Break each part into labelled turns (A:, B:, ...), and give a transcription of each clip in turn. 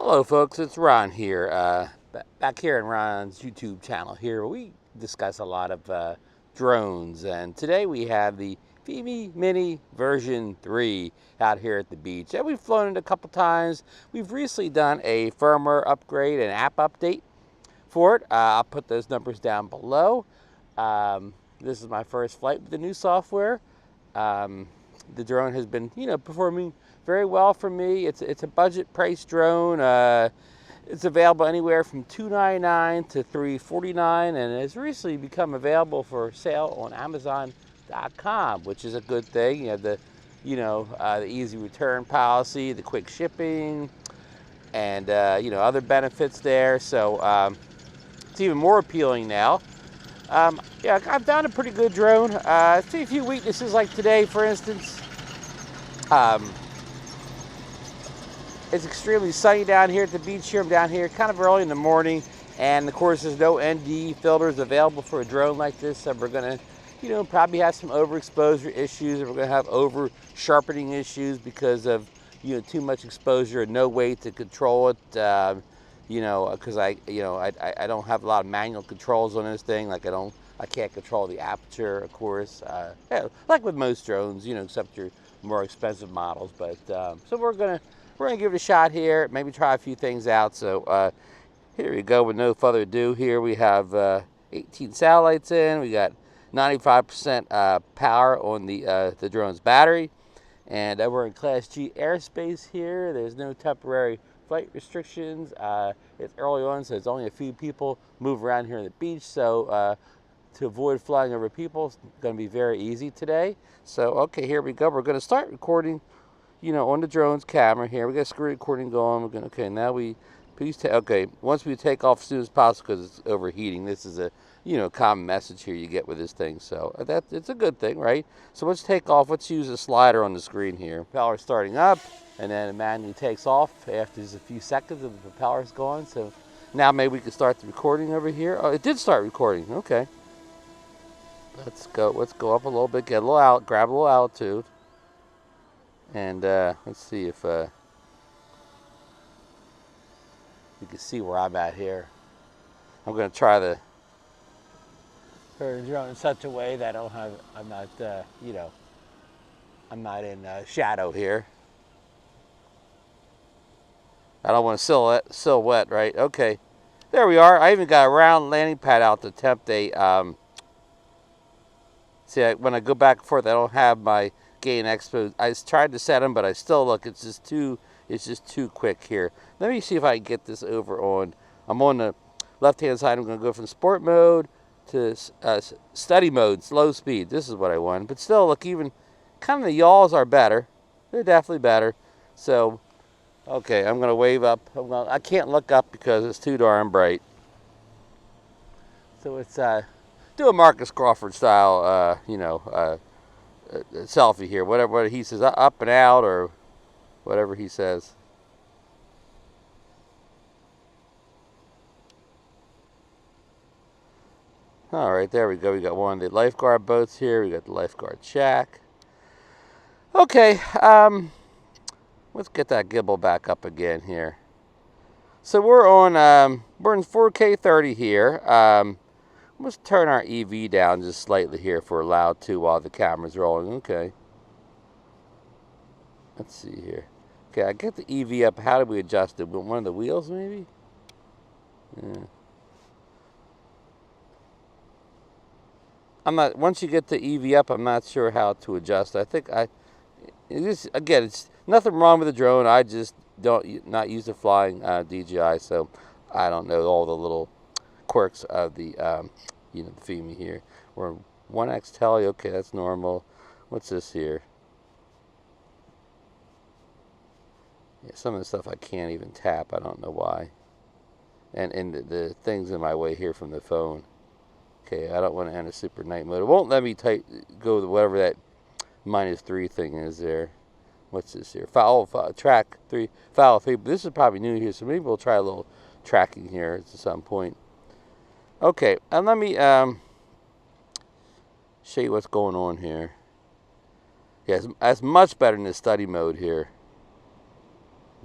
A: Hello folks, it's Ron here, back here on Ron's YouTube channel here. We discuss a lot of drones, and today we have the Fimi Mini version 3 out here at the beach. And we've flown it a couple times. We've recently done a firmware upgrade and app update for it. I'll put those numbers down below. This is my first flight with the new software. The drone has been, performing very well for me. It's a budget price drone. It's available anywhere from $299 to $349, and has recently become available for sale on Amazon.com, which is a good thing. You have the easy return policy, the quick shipping, and other benefits there. So it's even more appealing now. Yeah, I've found a pretty good drone. I see a few weaknesses, like today, for instance. It's extremely sunny down here at the beach here. I'm down here kind of early in the morning, and of course there's no ND filters available for a drone like this, so we're gonna, probably have some overexposure issues, and we're gonna have over sharpening issues because of, too much exposure and no way to control it. Because I don't have a lot of manual controls on this thing. Like I can't control the aperture, of course. Yeah, like with most drones, except your more expensive models. But so we're gonna give it a shot here. Maybe try a few things out. So here we go. With no further ado, here we have 18 satellites in. We got 95% power on the drone's battery, and we're in Class G airspace here. There's no temporary flight restrictions. It's early on, so it's only a few people move around here on the beach. So to avoid flying over people, it's going to be very easy today. So okay, here we go. We're going to start recording, on the drone's camera here. We got screen recording going. We're going. Okay, now okay, once we take off as soon as possible because it's overheating. This is a common message here you get with this thing. So it's a good thing, right? So let's take off. Let's use a slider on the screen here. Propeller starting up, and then it manually takes off after just a few seconds of the propeller's gone. So now maybe we can start the recording over here. Oh, it did start recording. Okay. Let's go up a little bit, get a little out, grab a little altitude, and let's see if you can see where I'm at here. I'm going to try the drone in such a way that I'm not in shadow here. I don't want to silhouette, right? Okay, there we are. I even got a round landing pad out to attempt a. See, when I go back and forth, I don't have my gain exposed. I tried to set them, but I still look. It's just too quick here. Let me see if I can get this over on. I'm on the left-hand side. I'm going to go from sport mode to study mode, slow speed. This is what I want. But still, look, even kind of the yaws are better. They're definitely better. So, okay, I'm going to wave up. I can't look up because it's too darn bright. So it's do a Marcus Crawford style, selfie here. Whatever he says, up and out, or whatever he says. All right, there we go. We got one of the lifeguard boats here. We got the lifeguard shack. Okay, let's get that gimbal back up again here. So we're in 4K 30 here. Let's turn our EV down just slightly here if we're allowed to while the camera's rolling. Okay. Let's see here. Okay, I get the EV up. How do we adjust it? With one of the wheels, maybe? Yeah. Once you get the EV up, I'm not sure how to adjust. I think again, it's nothing wrong with the drone. I just not used to flying DJI, so I don't know all the little quirks of the the Fimi here. We're 1x tele. Okay, that's normal. What's this here? Yeah, some of the stuff I can't even tap. I don't know why. And the things in my way here from the phone. Okay, I don't want to enter super night mode. It won't let me go to whatever that -3 thing is there. What's this here? Track 3, file 3. But this is probably new here, so maybe we'll try a little tracking here at some point. Okay, and let me show you what's going on here. Yeah, that's much better than the study mode here.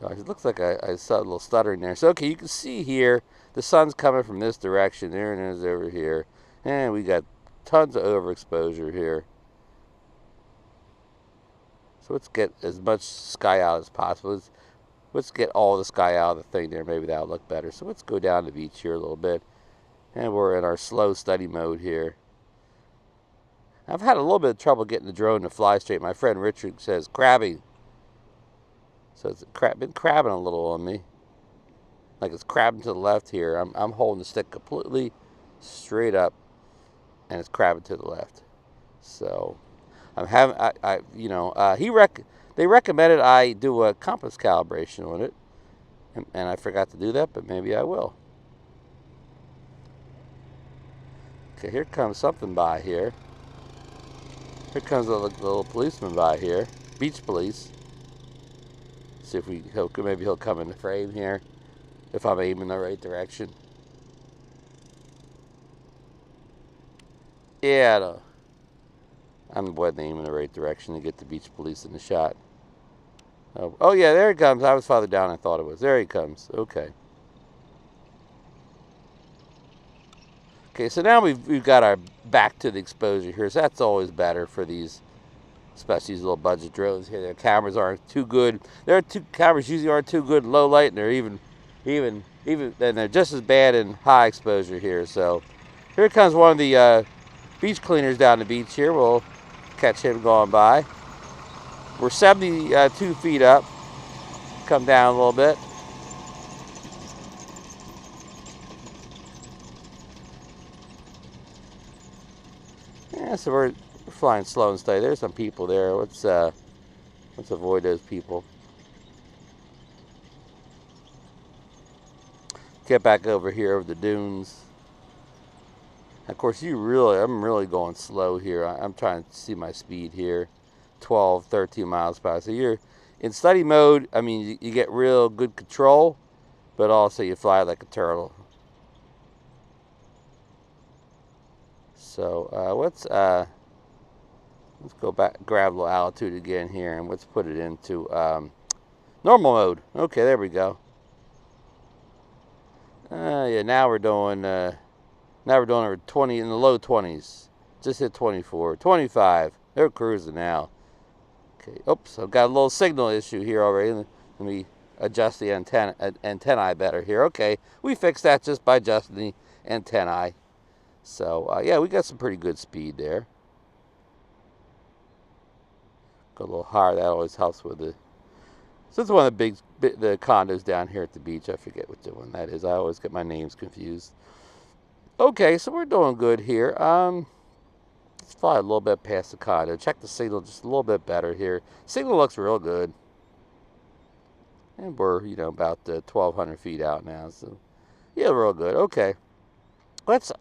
A: It looks like I saw a little stuttering there. So, okay, you can see here the sun's coming from this direction. There it is over here. And we got tons of overexposure here. So let's get as much sky out as possible. Let's get all the sky out of the thing there. Maybe that'll look better. So let's go down the beach here a little bit. And we're in our slow study mode here. I've had a little bit of trouble getting the drone to fly straight. My friend Richard says crabbing. So it's been crabbing a little on me. Like it's crabbing to the left here. I'm holding the stick completely straight up, and it's crabbing to the left. So I'm having, they recommended I do a compass calibration on it, and I forgot to do that, but maybe I will. Okay, here comes something by here. Here comes a little policeman by here, beach police. See if maybe he'll come in the frame here, if I'm aiming the right direction. Yeah, I'm aiming the right direction to get the beach police in the shot. Oh yeah, there he comes. I was farther down than I thought it was. There he comes. Okay. Okay, so now we've got our back to the exposure here. So that's always better for these, especially these little budget drones here. Their cameras aren't too good. Cameras usually aren't too good in low light, and they're even and they're just as bad in high exposure here. So here comes one of the beach cleaners down the beach here. We'll catch him going by. We're 72 feet up. Come down a little bit. Yeah, so we're flying slow and steady. There's some people there. Let's avoid those people. Get back over here over the dunes. Of course, I'm really going slow here. I'm trying to see my speed here. 12, 13 miles per hour. So you're in study mode. I mean, you get real good control, but also you fly like a turtle. So let's go back, grab a little altitude again here, and let's put it into normal mode. Okay, there we go. Yeah, now we're doing over 20 in the low 20s. Just hit 24, 25. They're cruising now. Okay, oops, I've got a little signal issue here already. Let me adjust the antennae better here. Okay, we fixed that just by adjusting the antennae. So, yeah, we got some pretty good speed there. Go a little higher, that always helps with the... So it's one of the condos down here at the beach. I forget which one that is. I always get my names confused. Okay, so we're doing good here. Let's fly a little bit past the condo. Check the signal just a little bit better here. Signal looks real good. And we're, about 1,200 feet out now. So, yeah, real good. Okay. Let's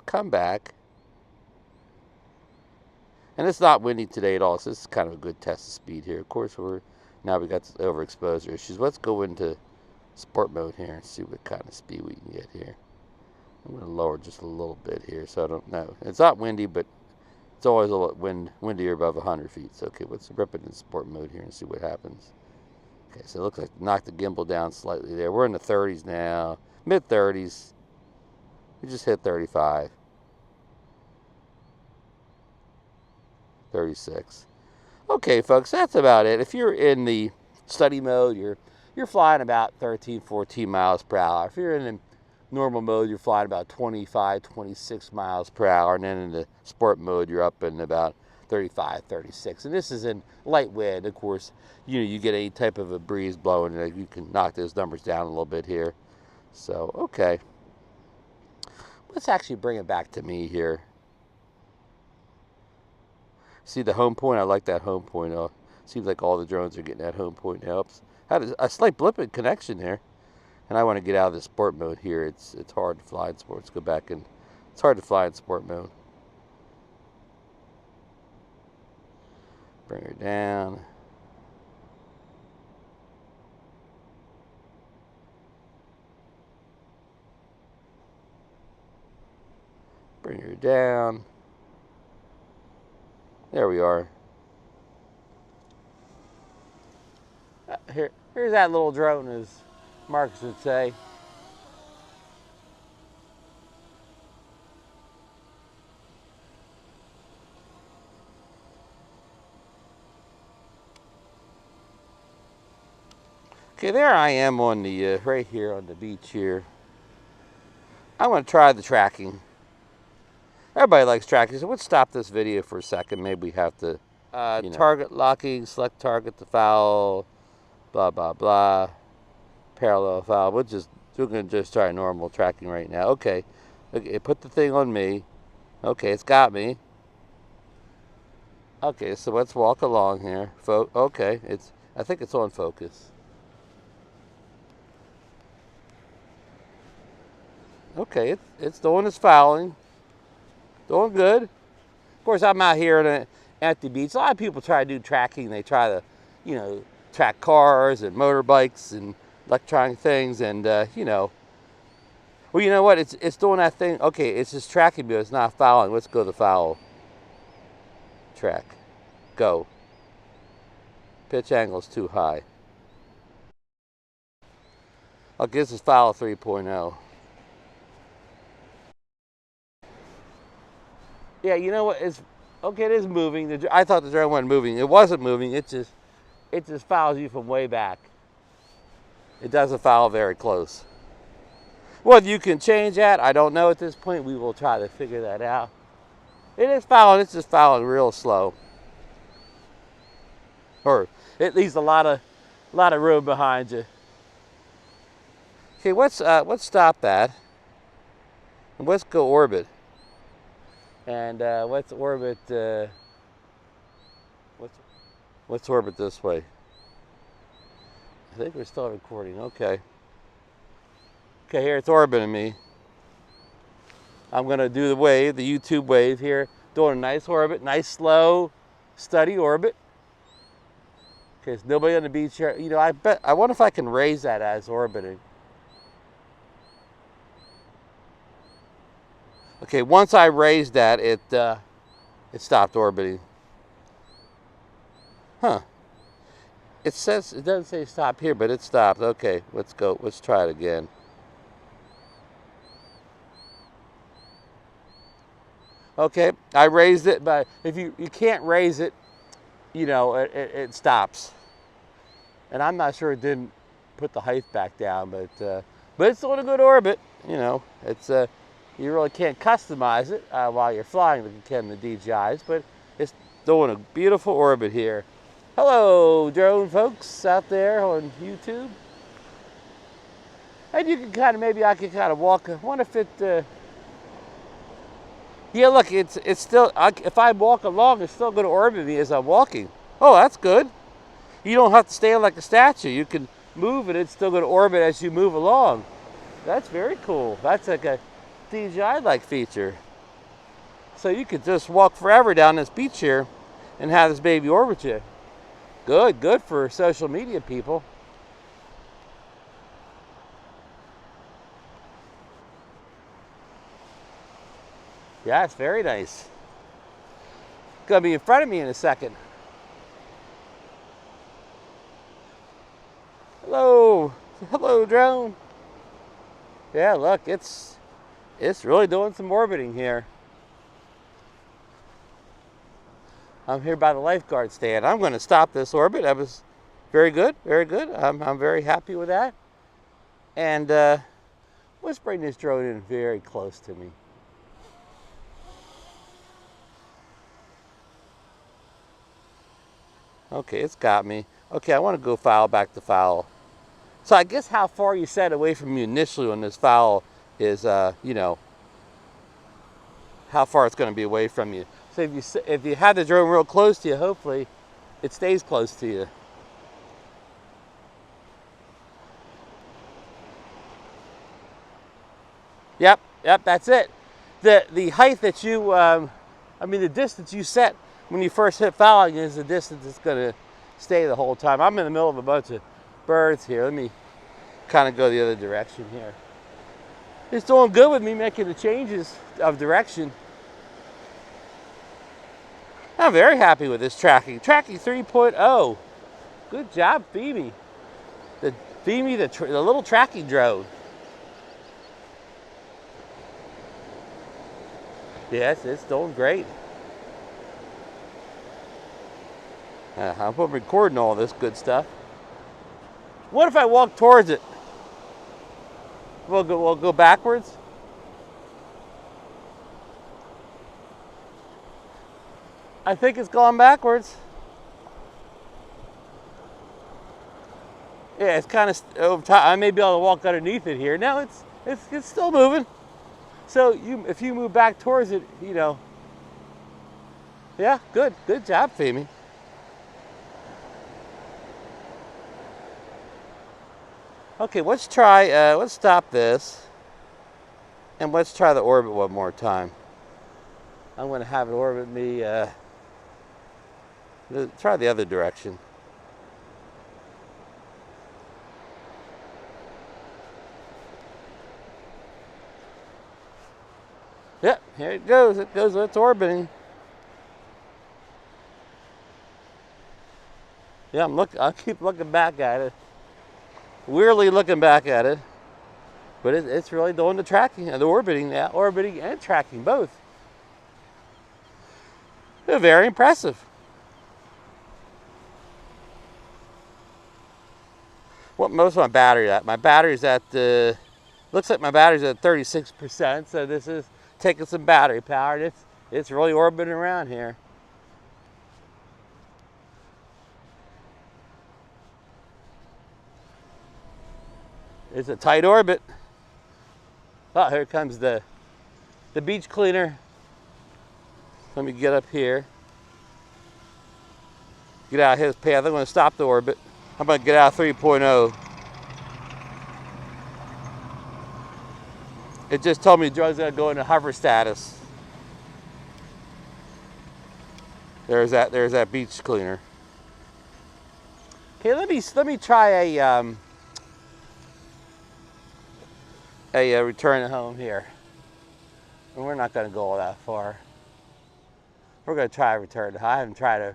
A: come back. And it's not windy today at all, so this is kind of a good test of speed here. Of course, now we got overexposure issues. Let's go into sport mode here and see what kind of speed we can get here. I'm going to lower just a little bit here, so I don't know. It's not windy, but it's always a little windier above 100 feet. So, okay, let's rip it in sport mode here and see what happens. Okay, so it looks like knocked the gimbal down slightly there. We're in the 30s now, mid-30s. We just hit 35. 36. Okay, folks, that's about it. If you're in the study mode, you're flying about 13, 14 miles per hour. If you're in the normal mode, you're flying about 25, 26 miles per hour. And then in the sport mode, you're up in about 35, 36. And this is in light wind. Of course, you get any type of a breeze blowing, you can knock those numbers down a little bit here. So, okay. Let's actually bring it back to me here. See the home point? I like that home point. Seems like all the drones are getting that home point now. Had a slight blip in connection there. And I want to get out of the sport mode here. It's hard to fly in sport. Let's go back and it's hard to fly in sport mode. Bring her down. Bring her down. There we are. Here's that little drone, as Marcus would say. Okay, there I am on the, right here on the beach here. I'm going to try the tracking. Everybody likes tracking, so let's stop this video for a second. Maybe we have to, target locking, select target to foul, blah, blah, blah. Parallel foul. We're going to just try normal tracking right now. Okay, put the thing on me. Okay, it's got me. Okay, so let's walk along here. Okay, I think it's on focus. Okay, it's doing its fouling. Doing good. Of course, I'm out here at an empty beach. A lot of people try to do tracking. They try to, track cars and motorbikes and electronic things, and well, you know what? It's doing that thing. Okay, it's just tracking, but it's not fouling. Let's go to the foul track. Go. Pitch angle is too high. Okay, this is foul 3.0. Yeah, you know what? It's okay. It is moving. I thought the drone wasn't moving. It wasn't moving. It just fouls you from way back. It doesn't foul very close. Whether you can change that, I don't know at this point. We will try to figure that out. It is fouling. It's just fouling real slow, or it leaves a lot of room behind you. Okay, let's stop that, and let's go orbit. And let's orbit. Let's orbit this way. I think we're still recording. Okay. Okay, here it's orbiting me. I'm gonna do the wave, the YouTube wave here, doing a nice orbit, nice slow, steady orbit. Okay, there's nobody on the beach here. I wonder if I can raise that as orbiting. Okay, once I raised that, it stopped orbiting. Huh. It doesn't say stop here, but it stopped. Okay, let's go. Let's try it again. Okay, I raised it, but if you can't raise it, it stops. And I'm not sure it didn't put the height back down, but it's on a good orbit. It's you really can't customize it while you're flying like you can the DJIs, but it's doing a beautiful orbit here. Hello, drone folks out there on YouTube. And you can maybe I can walk. I wonder if it. Yeah, look, it's still. If I walk along, it's still going to orbit me as I'm walking. Oh, that's good. You don't have to stand like a statue. You can move, and it's still going to orbit as you move along. That's very cool. That's like a DJI-like feature. So you could just walk forever down this beach here and have this baby orbit you. Good for social media people. Yeah, it's very nice. It's gonna be in front of me in a second. Hello drone. Yeah, look, it's really doing some orbiting here. I'm here by the lifeguard stand. I'm going to stop this orbit. That was very good, very good. I'm very happy with that. And let's bring this drone in very close to me. Okay, it's got me. Okay, I want to go foul back to foul. So I guess how far you set away from you initially on this foul is, how far it's going to be away from you. So if you have the drone real close to you, hopefully it stays close to you. Yep, that's it. The height that you, the distance you set when you first hit fouling is the distance it's going to stay the whole time. I'm in the middle of a bunch of birds here. Let me kind of go the other direction here. It's doing good with me making the changes of direction. I'm very happy with this tracking. Tracking 3.0. Good job, Fimi. Fimi, the little tracking drone. Yes, it's doing great. I'm recording all this good stuff. What if I walk towards it? We'll go backwards. I think it's going backwards. Yeah, it's kind of over top. I may be able to walk underneath it here. No, it's still moving. So if you move back towards it, you know. Yeah, good job, Fimi. Okay, let's try. Let's stop this, and let's try the orbit one more time. I'm going to have it orbit me. Try the other direction. Yep, here it goes. It's orbiting. Yeah, I'll keep looking back at it. Weirdly looking back at it. But it's really doing the tracking and the orbiting now. Orbiting and tracking both. They're very impressive. What most of my battery at? My battery's at looks like my battery's at 36%, so this is taking some battery power, and it's really orbiting around here. It's a tight orbit. Oh, here comes the beach cleaner. Let me get up here. Get out of his path. I'm going to stop the orbit. I'm going to get out of 3.0. It just told me the drone's going to go into hover status. There's that beach cleaner. Okay, let me try a return to home here. And we're not going to go all that far. We're going to try a return to home. I haven't tried to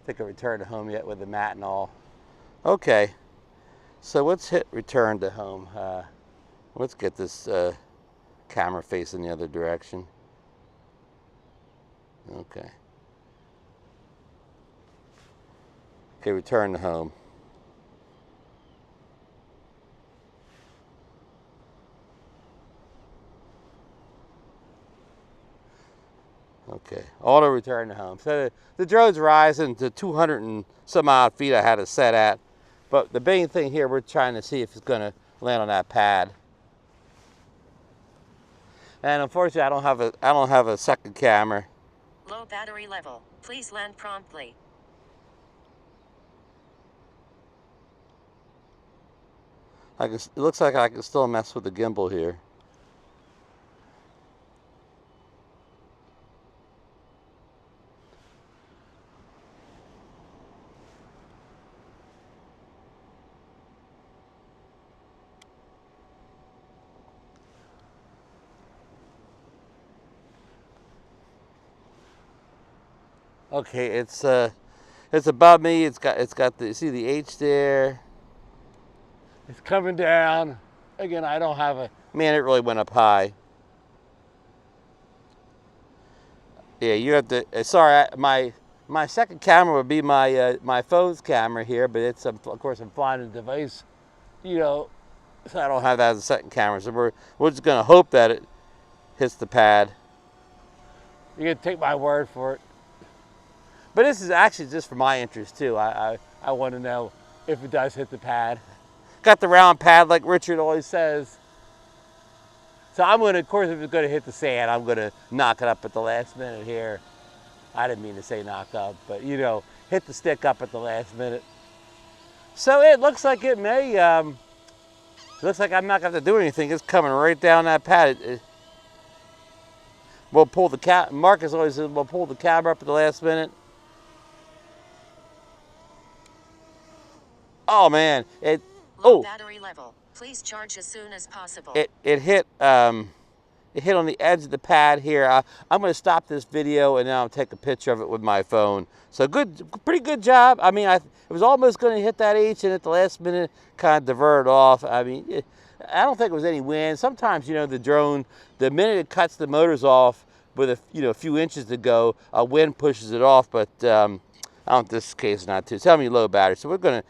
A: take a return to home yet with the mat and all. Okay, so let's hit return to home. Let's get this camera facing the other direction. Okay. Okay, return to home. Okay, auto return to home. So the drone's rising to 200 and some odd feet I had it set at. But the main thing here, we're trying to see if it's going to land on that pad. And unfortunately, I don't have a second camera.
B: Low battery level. Please land promptly.
A: It looks like I can still mess with the gimbal here. Okay, it's above me. It's got the, see the H there. It's coming down. Again, I don't have a, man, it really went up high. Yeah, you have to, sorry, my second camera would be my phone's camera here, but it's, of course, I'm flying a device, you know, so I don't have that as a second camera. So we're just gonna hope that it hits the pad. You're gonna take my word for it. But this is actually just for my interest too. I want to know if it does hit the pad. Got the round pad like Richard always says. So I'm going to, of course, if it's going to hit the sand, I'm going to knock it up at the last minute here. I didn't mean to say knock up, but you know, hit the stick up at the last minute. So it looks like it may, looks like I'm not going to have to do anything. It's coming right down that pad. We'll pull the Marcus always says we'll pull the camera up at the last minute. Oh man,
B: Low battery level. Please charge as soon as possible.
A: It hit it hit on the edge of the pad here. I'm going to stop this video and then I'll take a picture of it with my phone. So pretty good job. I mean, it was almost going to hit that H, and at the last minute kind of diverted off. I mean, I don't think it was any wind. Sometimes, you know, the drone, the minute it cuts the motors off with a few inches to go, a wind pushes it off. But I don't. In this case, not too. Tell me low battery. So we're gonna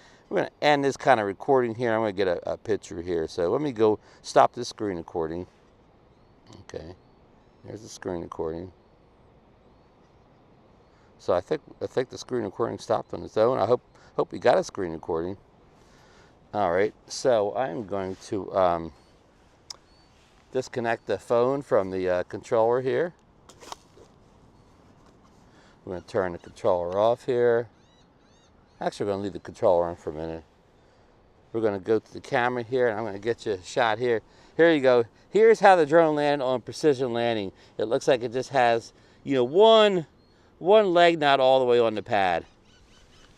A: end this kind of recording here. I'm gonna get a picture here. So let me go stop this screen recording. Okay, there's the screen recording. So I think the screen recording stopped on its own. I hope we got a screen recording. All right, so I'm going to disconnect the phone from the controller here. We're going to turn the controller off here. Actually, we're going to leave the controller on for a minute. We're going to go to the camera here, and I'm going to get you a shot here. Here you go. Here's how the drone landed on precision landing. It looks like it just has, you know, one leg not all the way on the pad.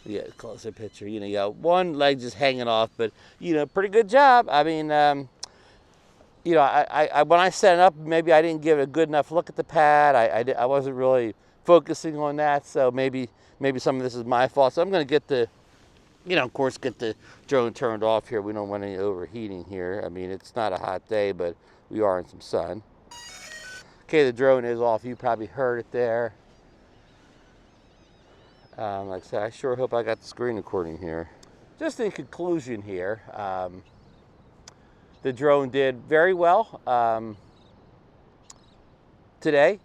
A: Yeah, closer picture. You know, you got one leg just hanging off, but, you know, pretty good job. I mean, you know, I when I set it up, maybe I didn't give it a good enough look at the pad. I wasn't really focusing on that, so maybe some of this is my fault. So I'm going to get the, you know, of course, get the drone turned off here. We don't want any overheating here. I mean, it's not a hot day, but we are in some sun. Okay, the drone is off. You probably heard it there. Like I said, I sure hope I got the screen recording here. Just in conclusion here, the drone did very well today.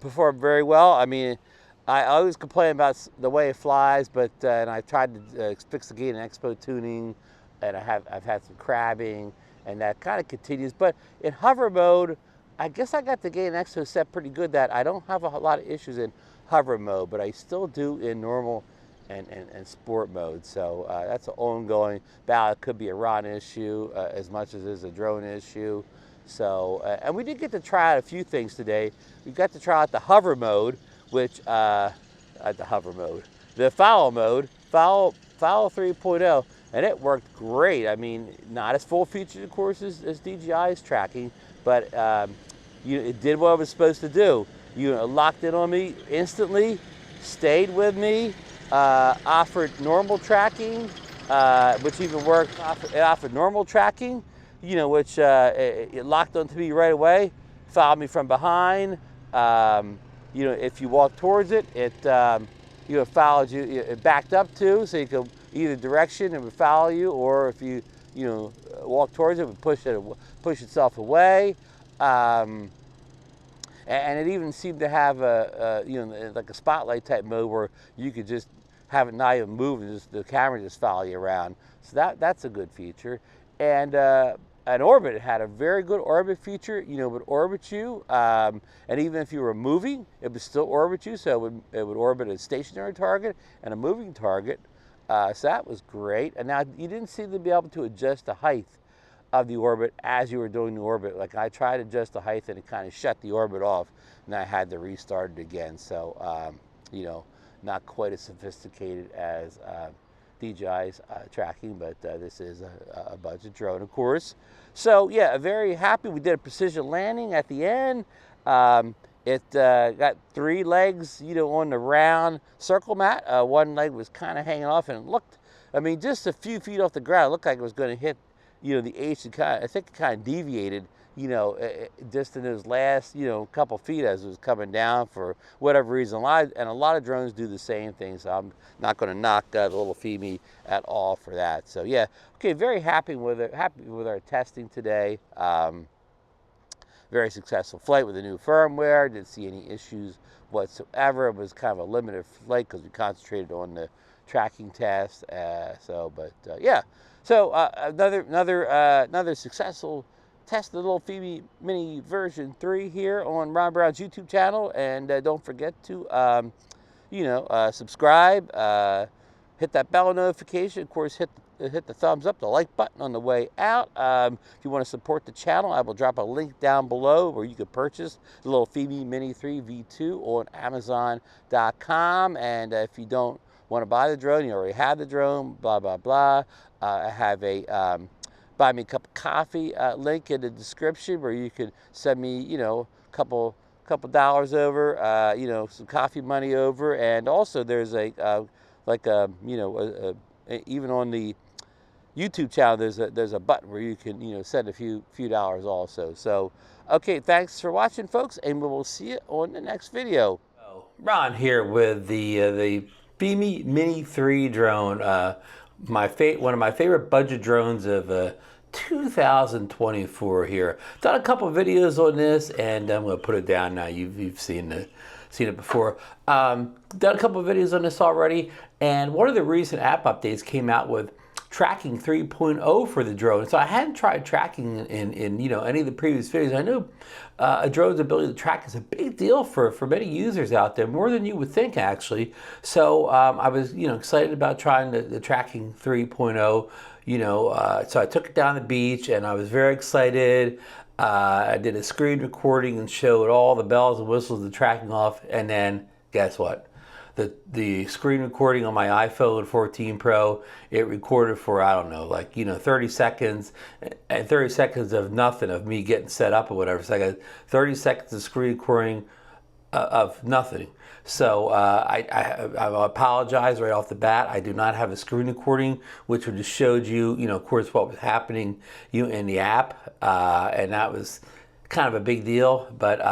A: Performed very well. I mean, I always complain about the way it flies, but and I've tried to fix the gain and expo tuning, and I've had some crabbing, and that kind of continues. But in hover mode, I guess I got the gain and expo set pretty good that I don't have a lot of issues in hover mode, but I still do in normal and sport mode. So that's an ongoing battle. It could be a RON issue as much as it is a drone issue. So, and we did get to try out a few things today. We got to try out the hover mode, which, the follow mode, follow 3.0, and it worked great. I mean, not as full featured, of course, as DJI's tracking, but it did what it was supposed to do. You locked in on me instantly, stayed with me, offered normal tracking, which even worked. It offered normal tracking, you know, which it locked onto me right away, followed me from behind. You know, if you walk towards it, it you know, followed you. It backed up too, so you could either direction it would follow you, or if you walk towards it, it would push itself away. And it even seemed to have like a spotlight type mode where you could just have it not even move and just the camera just follow you around. So that's a good feature. And an orbit, it had a very good orbit feature. You know, it would orbit you, and even if you were moving, it would still orbit you. So it would orbit a stationary target and a moving target. So that was great. And now you didn't seem to be able to adjust the height of the orbit as you were doing the orbit. Like I tried to adjust the height and it kind of shut the orbit off, and I had to restart it again. So you know, not quite as sophisticated as DJI's tracking, but this is a budget drone, of course. So yeah, very happy. We did a precision landing at the end. It got 3 legs, you know, on the round circle mat. One leg was kind of hanging off, and it looked, I mean, just a few feet off the ground, it looked like it was going to hit, you know, the H. And I think it kind of deviated, you know, just in those last, you know, couple feet as it was coming down for whatever reason. A lot of drones do the same thing, so I'm not going to knock the little Fimi at all for that. So yeah, okay, very happy with it. Happy with our testing today. Very successful flight with the new firmware. Didn't see any issues whatsoever. It was kind of a limited flight because we concentrated on the tracking test. Yeah. So another successful test, the little Fimi Mini version 3 here on Ron Brown's YouTube channel. And don't forget to subscribe, hit that bell notification. Of course, hit the thumbs up, the like button on the way out. If you want to support the channel, I will drop a link down below where you can purchase the little Fimi Mini 3 V2 on Amazon.com. And if you don't want to buy the drone, you already have the drone, blah, blah, blah. I have a buy me a cup of coffee link in the description, where you could send me, you know, a couple dollars over, you know, some coffee money over. And also there's a like a, you know, even on the YouTube channel, there's a button where you can, you know, send a few dollars also. So, okay, thanks for watching, folks, and we will see you on the next video. Ron here with the Fimi Mini 3 drone, one of my favorite budget drones of 2024 here. Done a couple of videos on this, and I'm going to put it down now. You've seen it before. Done a couple of videos on this already, and one of the recent app updates came out with tracking 3.0 for the drone. So I hadn't tried tracking in you know, any of the previous videos. I know a drone's ability to track is a big deal for many users out there, more than you would think actually. So I was, you know, excited about trying the tracking 3.0. You know, so I took it down the beach and I was very excited. I did a screen recording and showed all the bells and whistles, the tracking off, and then guess what? The screen recording on my iPhone 14 Pro, it recorded for, I don't know, like, you know, 30 seconds, and 30 seconds of nothing, of me getting set up or whatever. So I got 30 seconds of screen recording of nothing. So I apologize right off the bat. I do not have a screen recording, which would have showed you, you know, of course, what was happening, you know, in the app, and that was kind of a big deal. But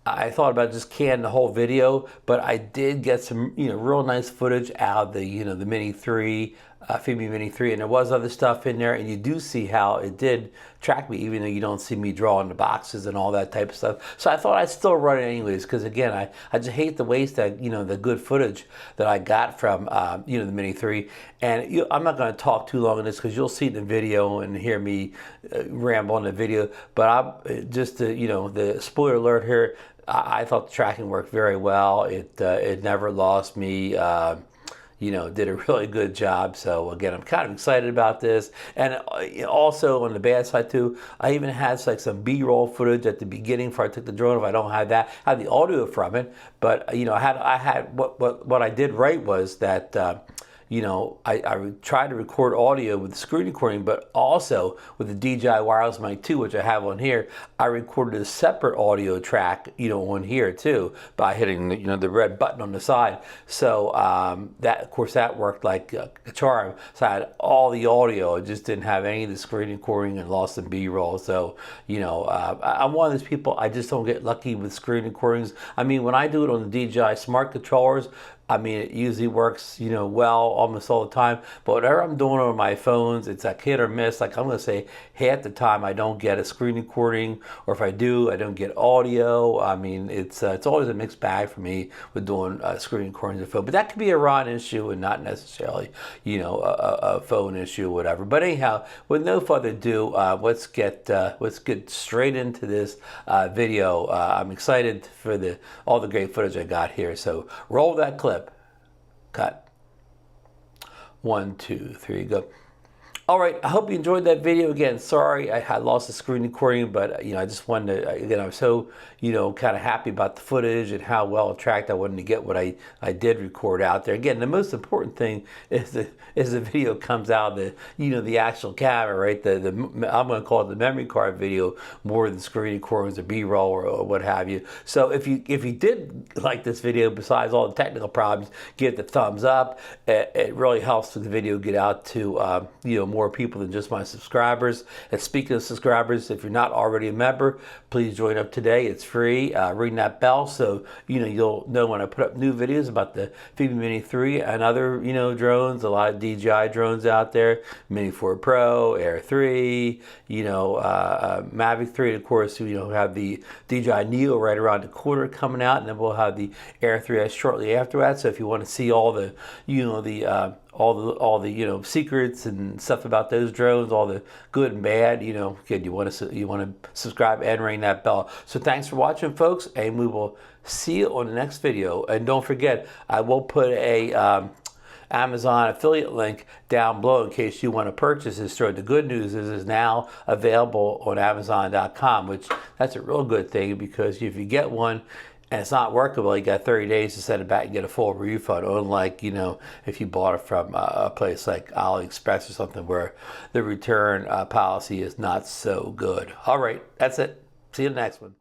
A: I thought about just canning the whole video, but I did get some, you know, real nice footage out of the, you know, the Mini 3, Fimi Mini 3, and there was other stuff in there, and you do see how it did track me, even though you don't see me drawing the boxes and all that type of stuff. So I thought I'd still run it anyways, because again, I just hate to waste that, you know, the good footage that I got from, you know, the Mini 3. And I'm not going to talk too long on this, because you'll see it in the video and hear me ramble on the video. But I'm just to, you know, the spoiler alert here. I thought the tracking worked very well. It never lost me. You know, did a really good job. So again, I'm kind of excited about this. And also on the bad side too, I even had like some B-roll footage at the beginning before I took the drone. If I don't have that, I have the audio from it. But you know, I had what I did right was that. You know, I tried to record audio with the screen recording, but also with the DJI wireless mic 2, which I have on here, I recorded a separate audio track, you know, on here too, by hitting the, you know, the red button on the side. So that, of course, that worked like a charm. So I had all the audio, I just didn't have any of the screen recording and lost some B-roll. So, you know, I'm one of those people, I just don't get lucky with screen recordings. I mean, when I do it on the DJI smart controllers, I mean, it usually works, you know, well almost all the time. But whatever I'm doing on my phones, it's like hit or miss. Like I'm going to say half the time I don't get a screen recording, or if I do, I don't get audio. I mean, it's always a mixed bag for me with doing screen recordings of phone. But that could be a RON issue and not necessarily, you know, a phone issue or whatever. But anyhow, with no further ado, let's get straight into this video. I'm excited for all the great footage I got here. So roll that clip. Cut. 1, 2, 3, go. All right, I hope you enjoyed that video. Again, sorry I had lost the screen recording, but you know, I just wanted to, again, I'm so, you know, kind of happy about the footage and how well it tracked. I wanted to get what I did record out there. Again, the most important thing is the video comes out of the, you know, the actual camera, right? I'm going to call it the memory card video more than screen recordings or B-roll or what have you. So if you did like this video, besides all the technical problems, give it the thumbs up. It really helps for the video get out to, you know, more people than just my subscribers. And speaking of subscribers, if you're not already a member, please join up today. It's free. Ring that bell so you know you'll know when I put up new videos about the Fimi Mini 3 and other, you know, drones. A lot of DJI drones out there. Mini 4 Pro, Air 3, you know, Mavic 3. And of course, you know, have the DJI Neo right around the corner coming out, and then we'll have the Air 3S shortly after that. So if you want to see all the, you know, all the you know, secrets and stuff about those drones, all the good and bad, you know, again, you want to subscribe and ring that bell. So thanks for watching, folks, and we will see you on the next video. And don't forget, I will put a Amazon affiliate link down below in case you want to purchase this drone. The good news is it's now available on Amazon.com, which that's a real good thing, because if you get one, and it's not workable, you got 30 days to send it back and get a full refund. Unlike, you know, if you bought it from a place like AliExpress or something where the return policy is not so good. All right, that's it. See you in the next one.